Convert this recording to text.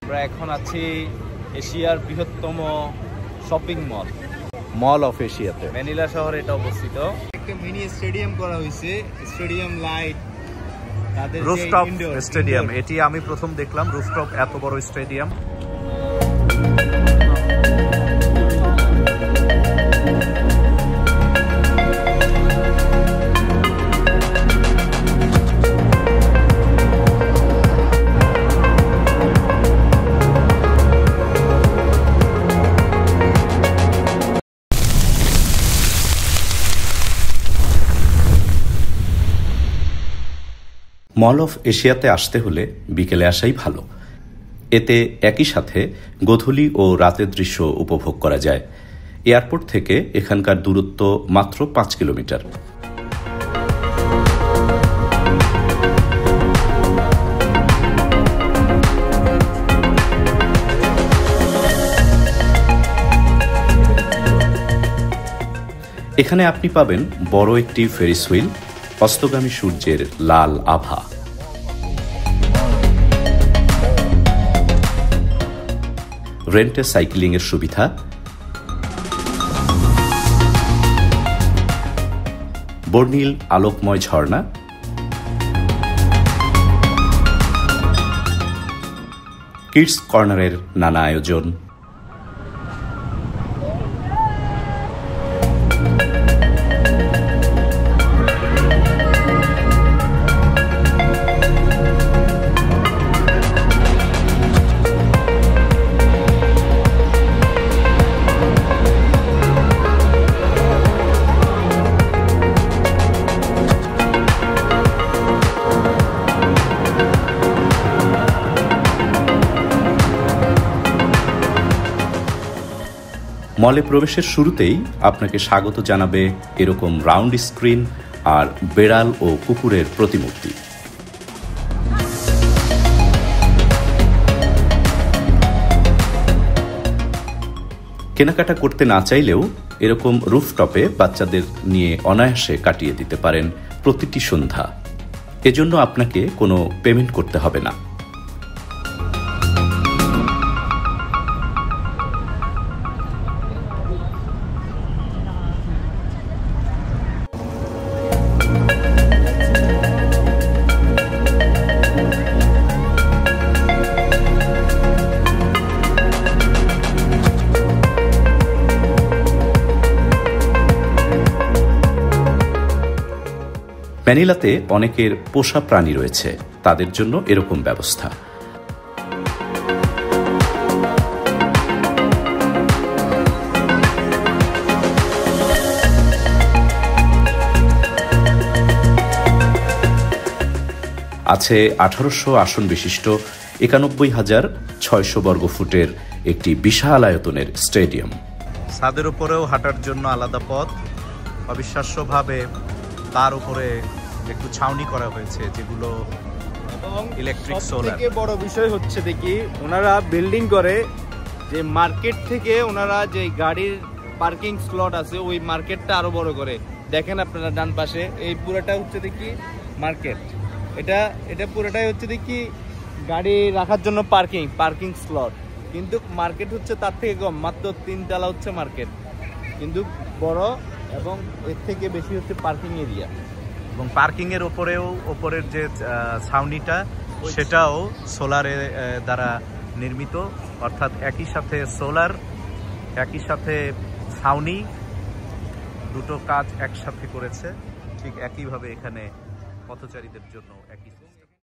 আমরা এখন আছি এশিয়ার বৃহত্তম শপিং মল, মল অফ এশিয়াতে। ম্যানিলা শহরে এটা অবস্থিত। একটা মিনি স্টেডিয়াম করা হয়েছে, স্টেডিয়াম লাইট, তাদের রুফটপ স্টেডিয়াম। এটি আমি প্রথম দেখলাম, রুফটপ এত বড় স্টেডিয়াম। মল অফ এশিয়াতে আসতে হলে বিকেলে আসাই ভালো। এতে একই সাথে গোধূলি ও রাতের দৃশ্য উপভোগ করা যায়। এয়ারপোর্ট থেকে এখানকার দূরত্ব মাত্র 5 কিলোমিটার। এখানে আপনি পাবেন বড় একটি ফেরিস হুইল, অস্তগামী সূর্যের লাল আভা, রেন্টে সাইক্লিং এর সুবিধা, বর্ণিল আলোকময় ঝর্ণা, কিডস কর্নারের নানা আয়োজন, মলে প্রবেশের শুরুতেই আপনাকে স্বাগত জানাবে এরকম রাউন্ড স্ক্রিন আর বেড়াল ও কুকুরের প্রতিমূর্তি। কেনাকাটা করতে না চাইলেও এরকম রুফটপে বাচ্চাদের নিয়ে অনায়াসে কাটিয়ে দিতে পারেন প্রতিটি সন্ধ্যা। এজন্য আপনাকে কোনো পেমেন্ট করতে হবে না। ম্যানিলাতে অনেকের পোষা প্রাণী রয়েছে, তাদের জন্য এরকম ব্যবস্থা। আছে 1800 আসন বিশিষ্ট 91,600 বর্গফুটের একটি বিশাল আয়তনের স্টেডিয়াম। ছাদের উপরেও হাঁটার জন্য আলাদা পথ। অবিশ্বাস্যভাবে তার উপরে একটু ছাউনি করা হয়েছে, যেগুলো ইলেকট্রিক সোলার। থেকে বড় বিষয় হচ্ছে দেখি ওনারা বিল্ডিং করে যে মার্কেট থেকে ওনারা যে গাড়ির পার্কিং স্লট আছে ওই মার্কেটটা আরো বড় করে। দেখেন আপনারা ডান পাশে এই পুরোটা হচ্ছে দেখি মার্কেট। এটা পুরোটাই হচ্ছে দেখি গাড়ি রাখার জন্য পার্কিং স্লট, কিন্তু মার্কেট হচ্ছে তার থেকে কম, মাত্র 3 তলা হচ্ছে মার্কেট, কিন্তু বড় এবং এর থেকে বেশি হচ্ছে পার্কিং এরিয়া। এবং পার্কিং এর ওপরের যে ছাউনিটা সেটাও সোলারে দ্বারা নির্মিত, অর্থাৎ একই সাথে সোলার, একই সাথে ছাউনি, দুটো কাজ একসাথে করেছে। ঠিক একইভাবে এখানে পথচারীদের জন্য একই সিস্টেম।